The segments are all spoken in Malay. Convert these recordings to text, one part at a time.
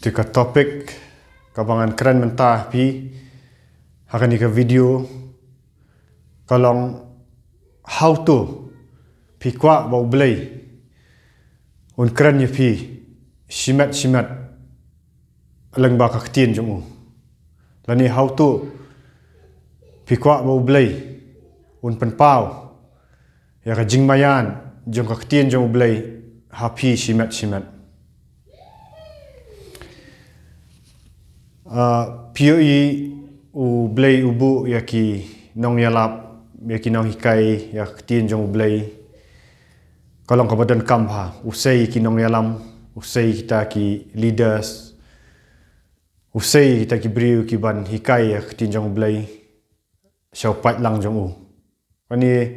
Tika topik kabangan keren mentah pi akan ika video kalong how to pi kwa bau belai un keren ye pi simet aleng ba kaktin jumu lani how to pi kwa bau belai un penpau ya ka jingmayan jong kaktin jumu belai hapi simet POE u blay ubu yaki nong yalap yaki nong hikai yak tien jong blay kalong kabadan kamha usai ki nong yalam usai kita ki leaders usai kita ki briu ki ban hikai yak tien jong blay syaupat lang jong u ani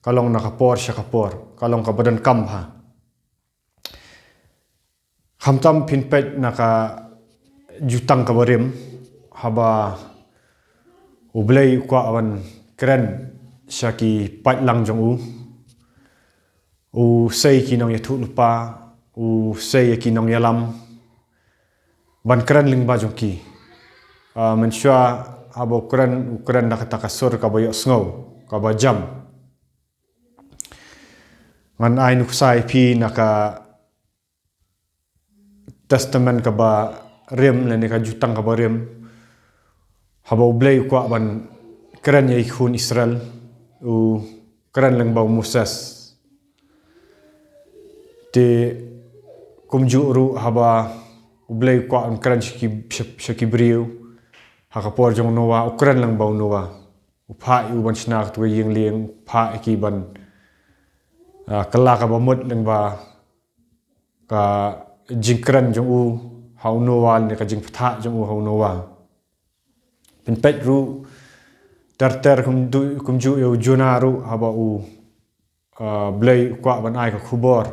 kalong nakapor syakapor kalong kabadan kamha hamtam pinpet naka jutang kabarim haba ublay kwa awan keren syaki pat lang jong u say ki nong yathu lupa u say ki nong yalam ban keren ling ba jong ki mensya abo keren nakata kasur kabayo sngow kabajam ngan ay nuksai pi naka testament kaba rem lene ka jutang ka barem haba ublay kwa ban keren ya ikhun Israel u keren lang bau Moses te kumju ru haba ublay kwa an keren shaki briu hakapor jong Noah u keren lang bau Noah u pha u ban snak tu yeng leng pha ki ban kala ka bamut lang ba ka jingkren jong u hau Noah ni ka jing ptha jong u hau Noah penpet ru ter kumju yo jona ru haba u blay kwa ban ai ka khubor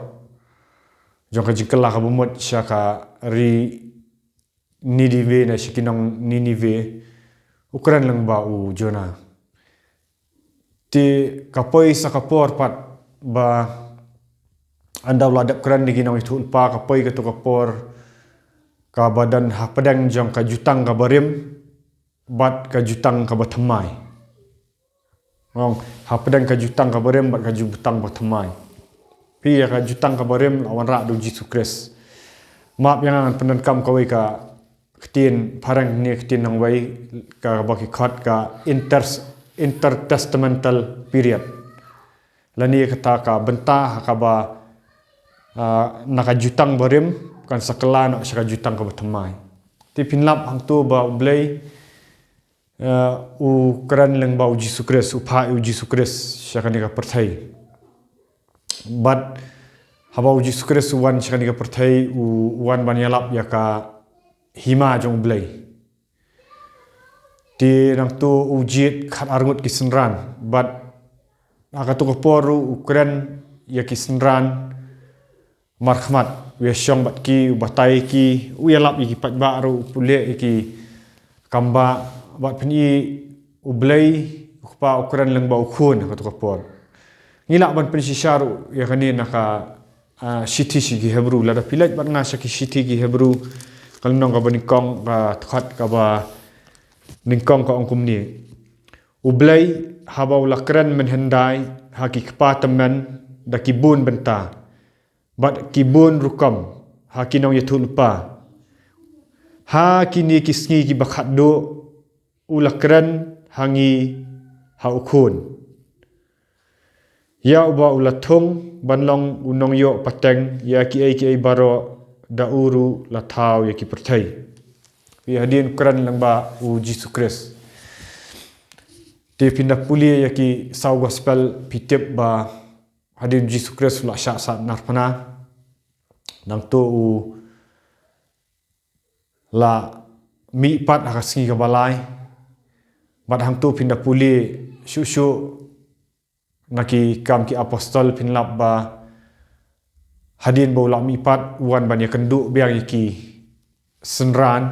jong ka jingkala ka bumut syaka ri Ninive na shikinong Ninive ukran lang ba u jona ti kapoi sakapor pat ba andaw ladap kran ni ginong itu pa kapoi ka to kapor ka badan ha pedang jong ka jutang ka barim bat ka jutang ka bathamai ngong ha pedang ka jutang ka barim bat ka jutang bathamai pi ya ka jutang ka barim lawan ra do Jesus Christ map yang penan kam ka wei ka ktin parang ni ktin nang wei ka baki khat ka intertestamental period lani kata ka benta ka ba naka jutang barim kan sakala nak syaka jutang ka bathamai ti pinlap hang tu ba ublay u kran leng ba u Jesus Christ u pha u Jesus Christ syaka ni ka perthai but haba u Jesus Christ wan syaka ni ka perthai u wan ban yalap ya ka hima jong ublay ti nang tu u jit khat arngut ki senran but aka tu kapor u kran ya ki senran markhmat we syong bat ki batai ki u yalap ki pat ba ru pule ki kamba bat pni ublay pa ukuran lang ba ukhun ka to kapor ngila ban pni sisharu ya kani naka city si Hebrew la da pilat bat nga saki city ki Hebrew kalnong ka banikong ka khat ka ba ningkong ka ongkum ni ublay habaw lakran menhendai haki kpataman da kibun benta bat kibun rukam ha kinong yathul pa ha kini kisngi ki bakhat do ulakran hangi ha ukhun ya uba ulathung banlong unong yo pateng ya ki ai baro dauru lathau ya ki perthai wi hadin kran lang ba u Jesus Christ te pindah puli ya ki saw gospel pitip ba hadin Jesus Christ la sya sa narpana nang tu u la mi pat akaski ka balai bat hang tu pindah puli syu naki kam ki apostol pinlap ba hadin bo la mi pat wan ban ya kendu biang ki senran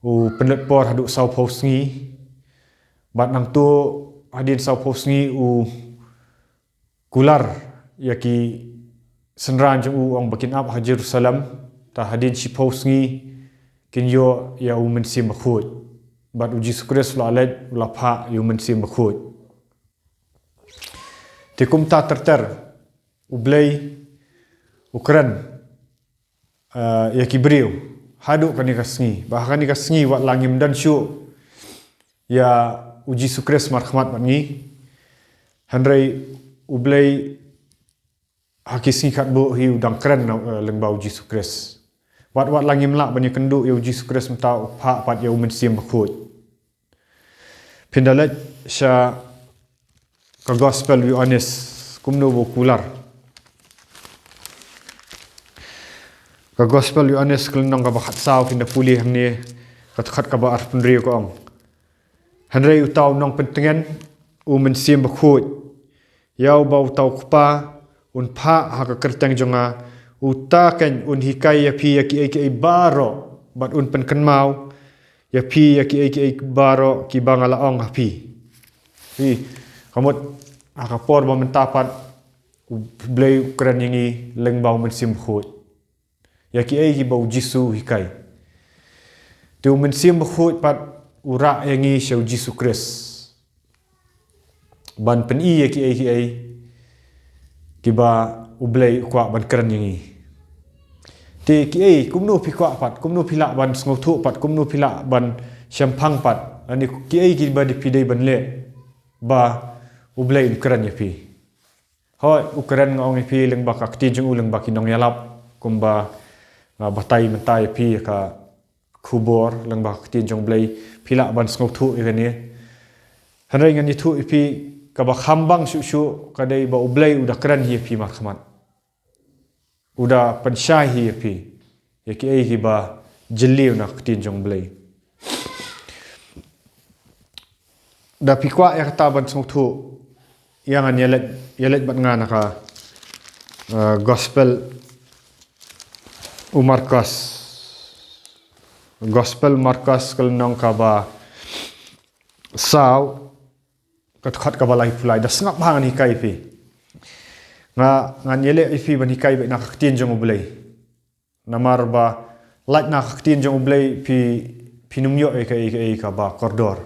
u pendet por hadu saw posngi bat nang tu hadin saw posngi u kular ya ki senran jong u ong bakin up ha Jerusalem ta hadin si post ngi kin yo ya u men sim khut bat u Jesus Christ la let la pha yu men sim khut ti kum ta ter u blai ukran ya kibriu hadu kan ni kasngi bahkan ni kasngi wat langim dan syu ya u Jesus Christ marhamat bangi handrai u blai hakisi kat bo hi udang keren lengbau Jesus Christ wat langim la banyak kendu ya Jesus Christ mta pha pat ya men sim khut pindalet sha ka gospel we honest kumno bokular ka gospel we honest kelnong ka bakhat saw kinda puli hamni khat ka ba arpun ri ko ong hanrei utaw nong pentengen u men sim khut yau bau tau kupa un pha ha ka kerteng jonga uta kan un hikai ya phi ya ki baro bat un pen mau ya phi ya ki baro ki bangala ong ha phi kamot aka por ba mentapat blai kran yangi lengbau men sim khut ya ki bau jisu hikai tu men sim khut pat ura yangi shau Jesus Christ ban pen ya ki ba ublai kwa ban kran yangi ti ki kumno phi kwa pat kumno phila ban ngau thu pat kumno phila ban shampang pat ani ki ba di pidai ban le ba ublai ukran ya phi hoi ukran ngong phi leng ba ka ti jung uleng ba kinong yalap kumba batai mentai phi ka khubor leng ba ti jung blai phila ban ngau thu ni hanrai ngani thu phi ka ba khambang su kadai ba ublai udah kran hi phi marhamat udah pensyahi pi ya ki ba jeli nak tin jong blai da pikwa ya kata ban song thu yang an yelet bat ngana ka gospel Markus kelnong ka ba saw kat ka balai pulai da sngap hang ni kai pi nga nyele ifi ban hikai be nak tin jong ublai namar ba like nak tin jong ublai pi numyo ka ba koridor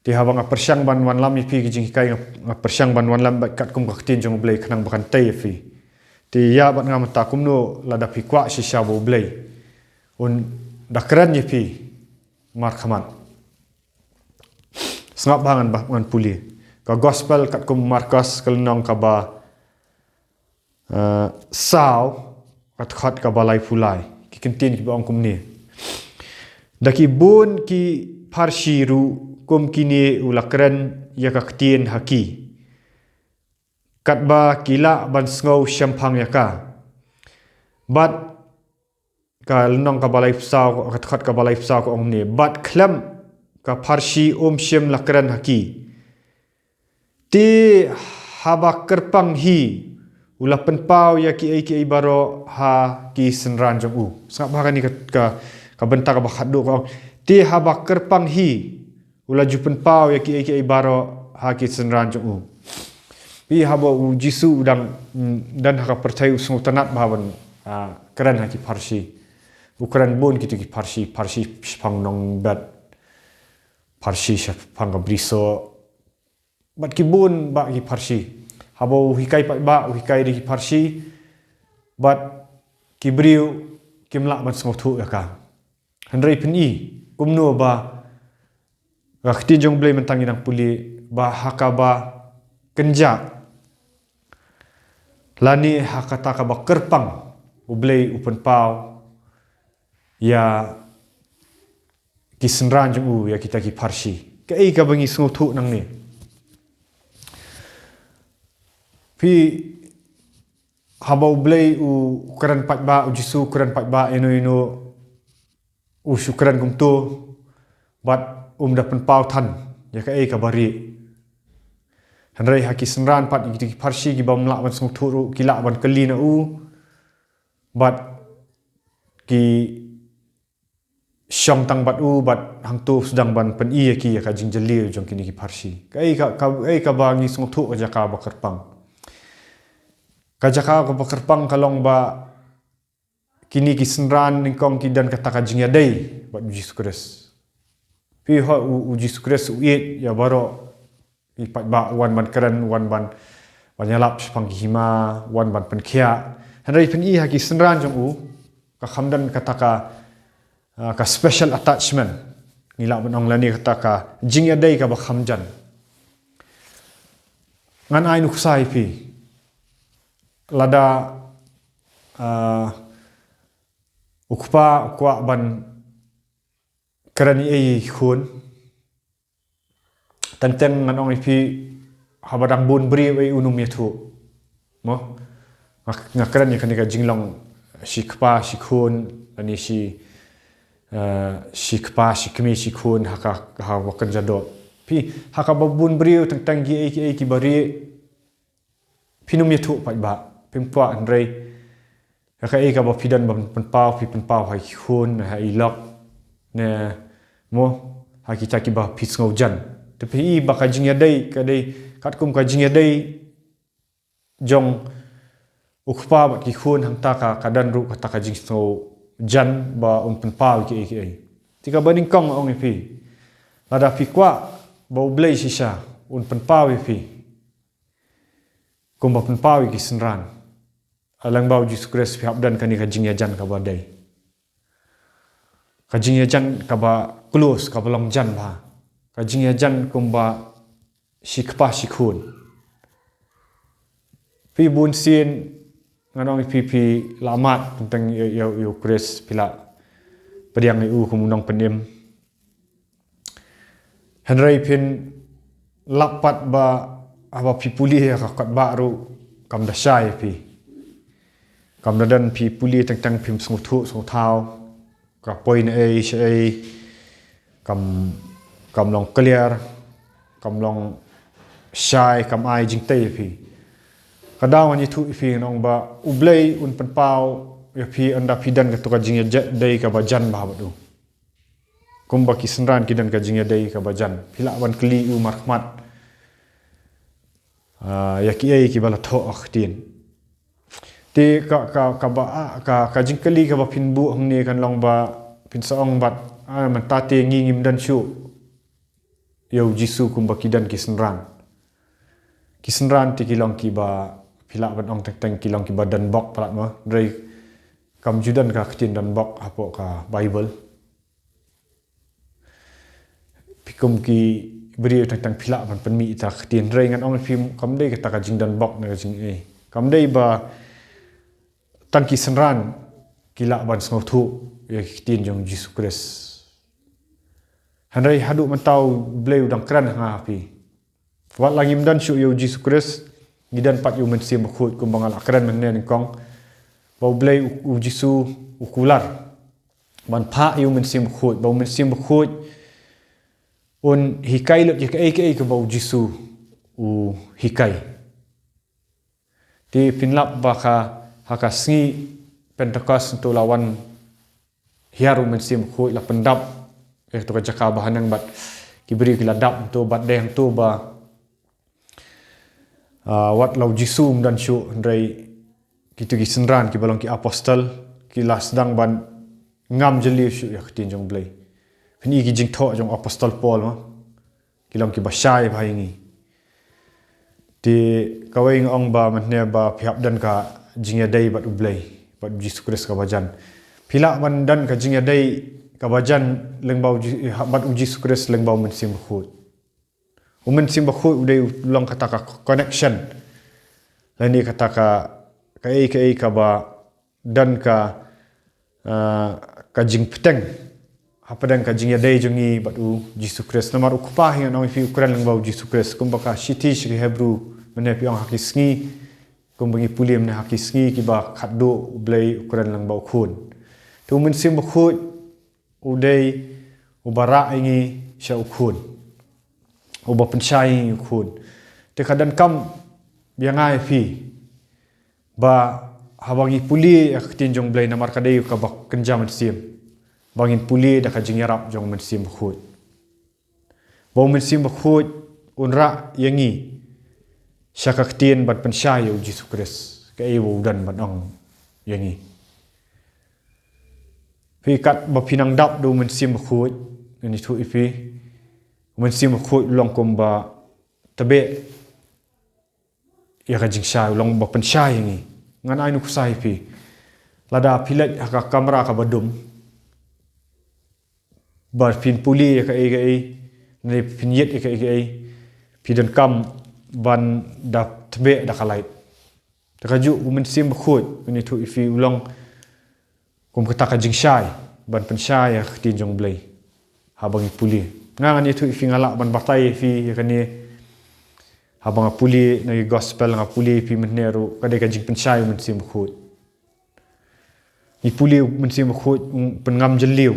ti habang persyang ban wan lam ifi jing hikai nga persyang ban wan lam kat kum ka tin jong ublai khanang bakan tai ifi ti ya bat nga mata kumno lada pi kwa si sha bo ublai un dakran ifi marhamat sngap bangan ba ngan puli ka gospel kat kum Markus kelnong ka ba saw khat ka balai pulai ki kentin ki bang kum ni daki bun ki parshiru kum kini ulakran ya ka ktien haki katba kila ban ngau shampang ya ka bat ka nong ka balai saw khat ka balai saw ko ong ni bat khlam ka parshi shem lakran haki ti haba kerpang hi ula penpau ya ki baro ha ki senran jong u sangap ha ni ka bentar ba khadu ko ti ha ba kerpang hi ula ju penpau ya ki baro ha ki senran jong u pi ha bo u jisu dan ha percaya usung tanat bahawan keren ha ki parsi ukuran bon ki parsi pang nong bat parsi pang briso bat ki bon ba ki parsi habo hikai pat ba hikai di parsi bat kibriu kimla ban sngothu ka handrai pni kumno ba rakti jong blai mentang inang puli ba hakaba kenja lani hakata ka ba kerpang ublai upen pau ya kisenran jong u ya kita ki parsi kai ka bangi sngothu nang ni pi habau blai u ukuran pat ba u jisu ukuran pat ba ino u syukran kum tu bat dapen pau than ya kai ka bari hanrai haki senran pat ki parsi ki bam la ban sung thuru kila ban kali na u bat ki syam tang bat u bat hang tu sedang ban pen i ki ya ka jingjeli jong kini ki parsi kai ka bangi sung thu ja ka ba kerpang kajaka ko pakerpang kalong ba kini kisenran ningkong kidan kata kajing ya day bat uji sukres pi ho uji sukres uit ya baro ipat ba wan ban keren wan ban nyalap pang hima wan ban penkhia handai pen i haki senran jong u ka khamdan kata ka special attachment ngila benong lani kata ka jing ya day ka ba khamjan ngan ai nuk sai pi lada ukpa kwa ban kerani ei khun tanteng ngan ong pi habadang bun bri ei unum yathu mo ngakran ni kanika jinglong shikpa shikhun ani shikpa shikmi shikhun haka wakan jadot pi haka babun bri tantang gi ei ki bari pinum yathu pai ba pimpwa andrei haka ei ka ba pidan ban penpau hai khun hai lok ne mo hakita ki ba pisngau jan tapi i ba ka jing ya dei ka dei kat kum ka jing ya dei jong ukpa ba ki khun hang ta ka kadan ru ka ta ka jing so jan ba penpau ki ei tika baning kong ong pi lada pi kwa ba ublei sisa penpau pi kum ba penpau ki senran alang bau Jesus Kristus pi habdan kani ka jing ya jan ka ba dei kajing ya jan kaba close kaba long jan ba kajing ya jan kumba shikpa shikhun pi bun sin nganong pi lamat tentang yo Kris pila pediang u kumunong penim Henry pin lapat ba aba pi puli ka kat baru kam dasai pi kam dadan pi puli tentang pim sungthu sungthau ka point ei sei kam long clear kam long shai kam ai jing tei pi kadaw ani thu pi nong ba ublei penpau ya pi anda pidan ka to ka jing dei ka bajan ba du kumba kisenran kidan ka jing dei ka bajan pila ban kli u marhmat ya ki ei ki bala tho akhtin ti ka jing kali ka ba pin bu hang ni kan long ba pin saong bat man ta te ngi ngim dan shu yo jisu kum ba kidan kisenran ti kilong ki ba pila ban ong teng kilong ki ba dan bok palat mo drai kam judan ka khtin dan bok apo ka bible pikum ki beri teng pila ban penmi ta khtin drai ngan ong phim kam dei ka jing dan bok na jing e kam dei ba tangki senran kila ban sngothu ya kitin jong Jesus Kristus handai hadu mentau bleu dang kran ha pi wat lagi mdan syu yo Jesus Kristus gidan pat yu mensim khut kum bangal akran men nen kong bau bleu u jisu ukular ban pha yu mensim khut bau mensim khut un hikai lot ye kai ke bau jisu u hikai ti pinlap baka haka sngi Pentecost tu lawan hiaru mensim khoi la pendap to ka jaka bahanang bat kibri kila dap tu bat deng tu ba wat lau jisum dan syu ndrai kitu ki senran ki balong ki apostol ki lasdang ban ngam jeli syu ya khtin jong blai phini ki jing tho jong apostol Paul ma kilong ki basai bhai ngi ti kawai ong ba manne ba phiap dan ka jingya dai bat ublai bat Jesus Kristus ka bajan pila man dan ka jingya dai ka bajan lengbau bat Jesus Kristus lengbau mensim khut umen sim khut udai ulang kata ka connection lani kata ka ei ka ba dan ka jing peteng apa dan ka jingya dai jongi bat u Jesus Kristus namar ukpa hi no fi ukuran lengbau Jesus Kristus kum ba shiti shri Hebrew mene piang hakisngi kumbangi pulim na hakisngi ki ba khatdo ublai ukuran lang bau khun tu mun sim khut udai ubara ingi sha ukhun uba penshai ukhun te kadan kam biangai fi ba habangi puli aktin jong blai namar kadai ka ba kenjam sim bangin puli da ka jingyarap jong mun sim khut bau mun sim khut unra yangi syakaktin bat pensyai Jesus Kristus kai wo dan ban ong yangi Pi kat ba pinang dap do men sim khut ni thu ipi men sim khut long kom ba tabe ya ka jing sha long ba pan sha ngi ngan ai nu kusai pi lada pilet ka kamera ka badum bar pin puli ka ai ne pin yet ka ai pi dan kam ban da tabe da kalai ta ka ju men sim khut ni thu ipi long kum kata ka jing shai ban pen shai ya tin jong blai habang puli ngan itu fi ngala ban batai fi kani habang puli na gospel nga puli fi menero kade ka jing pen shai men sim khut ni puli men sim khut pen ngam jeliu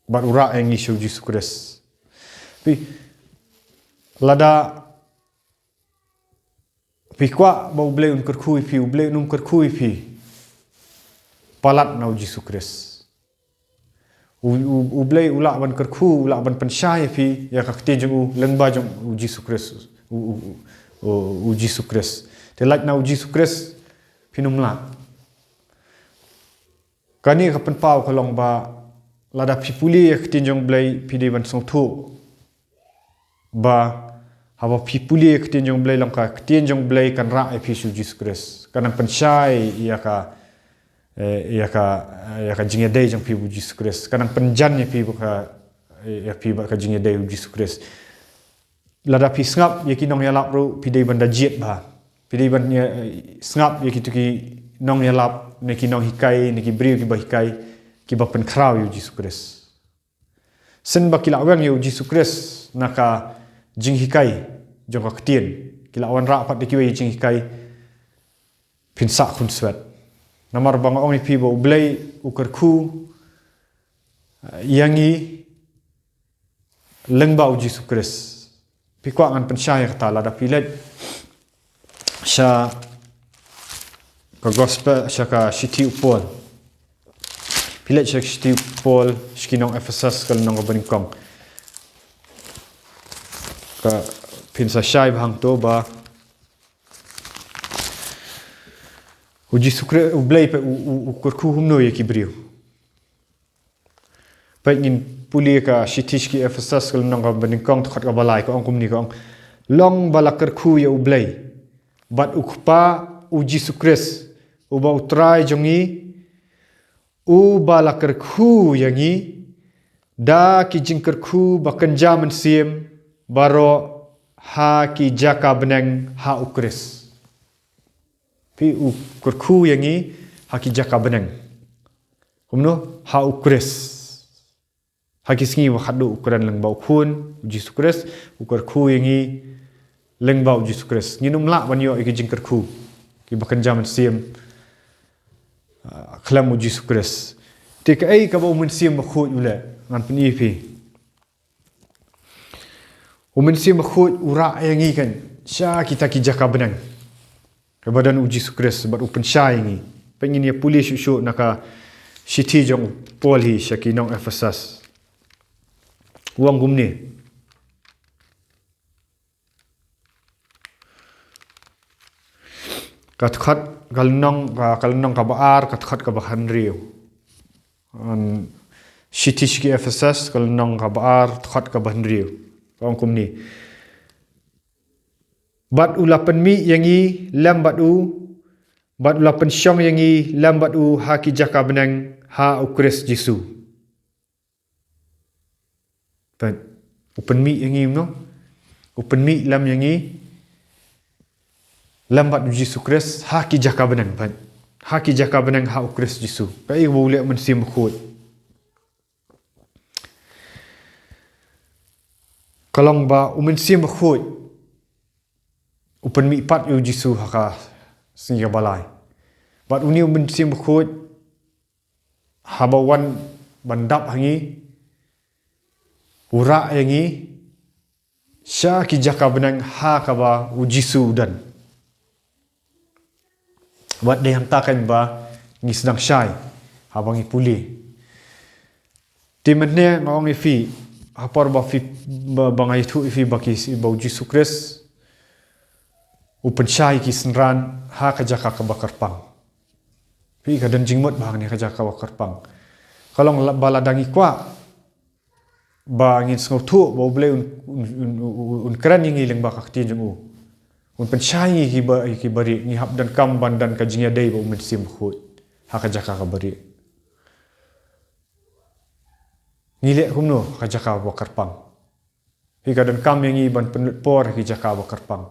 bat ura yang isu Jesus Christ pi lada pi kwa ba blai un kerkhui fi blai num kerkhui fi palat na Jesus Christ u blai ula ban kerkhu ula ban pensyai fi ya ka kti jung lengba jung Jesus Christ u Jesus Christ te lak na Jesus Christ pinum la kani ka pen pau kolong ba lada pipuli ya kti jung blai pidi ban song thu ba haba pipuli ya kti jung blai long ka kti jung blai kan ra fi Jesus Christ kan pensyai ya ka jingya day jang pibu Jesus Christ kanang penjan ya pibu ka ya pibu ka jingya day Jesus Christ lada pi ngap ya ki nong ya lap ru pi day banda jiet ba pi day ban ya ngap ya ki tu ki nong ya lap ne ki nong hikai ne ki briu ki ba hikai ki ba pen kraw yu Jesus Christ sen ba ki lawang yu Jesus Christ naka jing hikai jong ka ktien ki lawan ra pat de ki wi jing hikai pin sa khun swet namar bang ong ni pibo blai ukarku yangi lengba Jesus Christ pi kwa ngan pensyai kata la da pilet sha ka gospel sha ka shiti upol pilet sha shiti upol skinong Ephesus kal nong baringkong ka pin sa shai bhang to ba Jesus Christ blai pe ukurku humno ye kibriu pe ngin puli ka shitish ki Ephesus kal nong baning kong thot ka balai ko ongkum ni kong long balakar khu ye ublai bat ukpa u Jesus Christ u ba utrai jongi u balakar khu yangi da ki jingkar khu bakan jaman siem baro ha ki jaka beneng ha ukris pi ukurku yangi haki jaka beneng kumno ha ukris haki singi wa khadu ukuran lengbau khun Jesus Christ ukurku yangi lengbau Jesus Christ nginum la banyo iki jingkar khu ki bakan jaman siem khlam Jesus Christ tik ai ka ba mun siem khu ule ngan pni pi umun siem khu ura yangi kan sha kita ki jaka beneng kebadan Jesus Christ sebab open syai ni pengin ya puli syuk naka shiti jong pol hi syaki nong Ephesus uang gumni kat kalnong ka baar kat ka bahan riu an shiti syaki Ephesus kalnong ka baar kat ka bahan riu uang gumni bat ulapan mi yangi lam bat ulapan syong yangi lam bat haki jaka benang ha ukris Jesu bat upan mi yangi no upan mi lam yangi lam bat Jesu Christ haki jaka benang bat haki jaka benang ha ukris Jesu kai boleh mensim khut kalong ba mensim khut upan mi pat yu Jesu haka singa balai bat uni men sim khut habawan bandap hangi ura yangi sya ki jaka benang ha ka ba u Jesu dan bat de hantakan ba ngi sedang syai habangi puli timene ngong ifi apar ba fi bangai thu ifi bakis bau Jesus Christ upen syai ki senran ha ka jaka ka bakar pang pi ka dan jingmut bang ni ka jaka wakar pang kalong baladangi kwa ba ngin sngau thu bo ble un kran ngi leng ba ka tin jong u un pen shai ki bari ni hab dan kam ban dan ka jingya dei bo men sim khut ha ka jaka ka bari ni le kum no ka jaka wakar pang pi ka dan kam ngi ban penlut por ki jaka wakar pang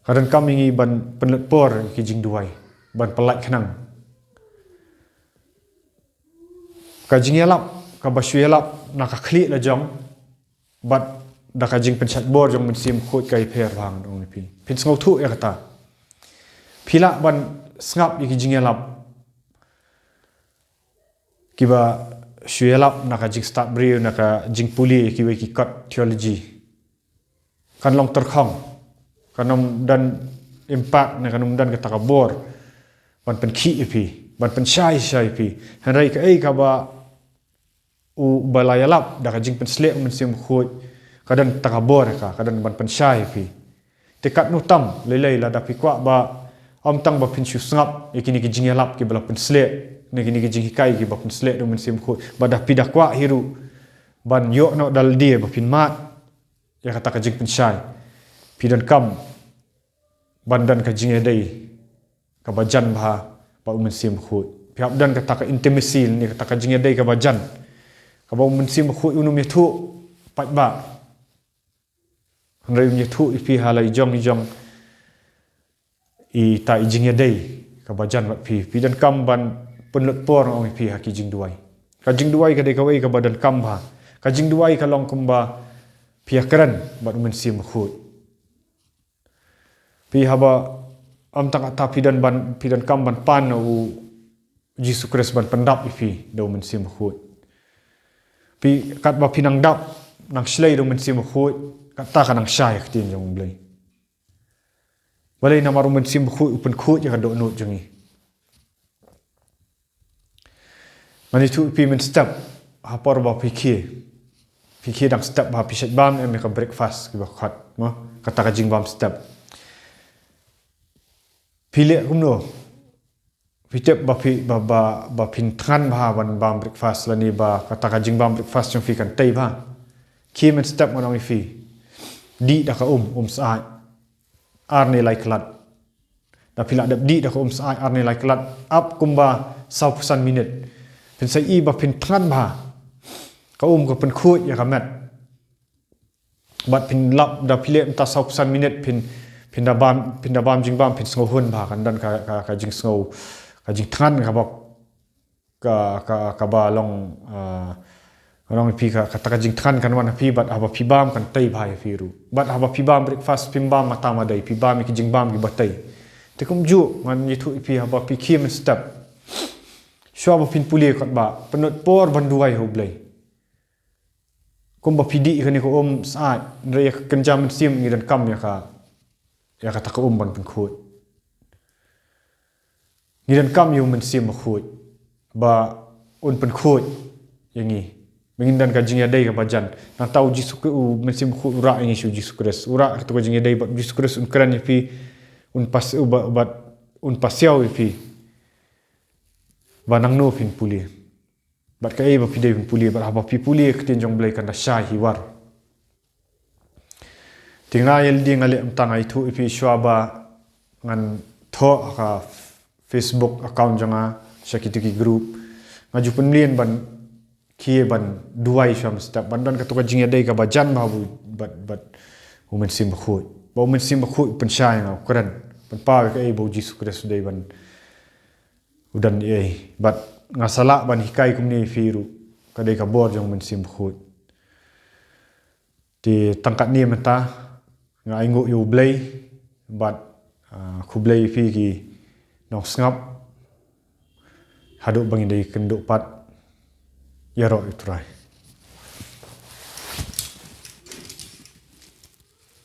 ka dan kam ngi ban penlut por ki jing duai ban pelak khnang ka jingya lap ka basui lap na ka khli la jong bat da ka jing penchat bor jong men sim khut kai pher bang ong pi pin ngau thu ya kata phila ban ngap ki jingya lap kiba sui lap na ka jing start bri na ka jing puli ki we ki cut theology kan long ter khong kanom dan impact na kanom dan ka bor ban pen khi pi ban pen shai pi hanrai ka ei ka ba u balaya lap da ka jing pen slek men sim khut kadan takabor ka kadan ban pen shai pi tekat nu tam lelei la da pi kwa ba om tang ba pin chu ngap ikini ki jing lap ki bala pen slek ne kini ki jing hikai ki ba pen slek do men sim khut ba da pi da kwa hiru ban yo no dal die ba pin mat ya kata ka jing pen shai pi dan kam ban dan ka jing dei ka ba jan ba men sim khut pi hab dan ka intimacy ni kata ka jing dei ka ba jan ka ba men sim khut unum ye thu pat ba hanrai ye thu ipi halai jong i ta jing dei ka ba jan ba pi dan kam ban penlut por ong pi ha ki jing duai ka jing duai ka dei ka wei ka ba dan kam ba ka jing duai ka long kum ba pi akran ba men sim khut pi haba am tak ata pidan kam ban pan u Jesus Christ ban pendap ifi do men sim khut pi kat ba pinang dap nang slei do men sim khut kat ta kanang shai khtin jong blai balai na maru men sim khut upen khut ya do nut jongi mani tu pi men step hapor ba pikir dang step ba pi set bam em ka breakfast ki ba khat ma kata ka jing bam step pile kumno pitep ba pin than ba ban bam breakfast lani ba kata ka jing bam breakfast jong fi kan tei ba ki men step monong fi di da ka sai arne like lat da pila dap di da ka sai arne like lat up kumba 20 minit pin sai i ba pin than ba ka ko pen khut ya ka met bat pin lap da pile ta 20 minit pin da bam jing bam pin ngau hun ba kan dan ka jing ngau ka jing than ka bok ka ba long pi ka ta jing than kan wan pi bat aba pi bam kan tei bhai firu bat aba pi bam breakfast pin bam mata ma dai pi bam ki jing bam ki batai te kum ju man ni thu pi aba pi khim step shwa ba pin puli kot ba penut por banduai ho blai kum ba pidi kan ko sai re kan jam sim ngi dan kam ya kata ka ban pen khut ngi dan kam yu men sim khut ba un pen khut yangi mengin dan ka jingya dei ka bajan na tau jisu ku men sim khut ura ngi shu jisu kres ura to ka jingya dei ba jisu kres un kran pi un pas un pasiau pi ba nang no pin puli bat ka ba pi dei pin puli ba pi puli ktin jong blai kan da shai hi war tinga yel ding ale amtang ai thu ipi shwaba ngan tho ka Facebook account janga shakitiki group ngaju penlien ban kie ban duai sham step bandan ka to ka jingya dei ka bajan ba bu bat women sim khut ba women sim khut pen shai nga kran pen pa ka ei bo Jesus Christ dei ban udan ei bat ngasala ban hikai kumni firu ka dei ka bor jong men sim khut ti tangkat ni mata ngai ngu yu blai bat khu blai fi ki nok ngap hadu bangin dei kenduk pat ya ro itrai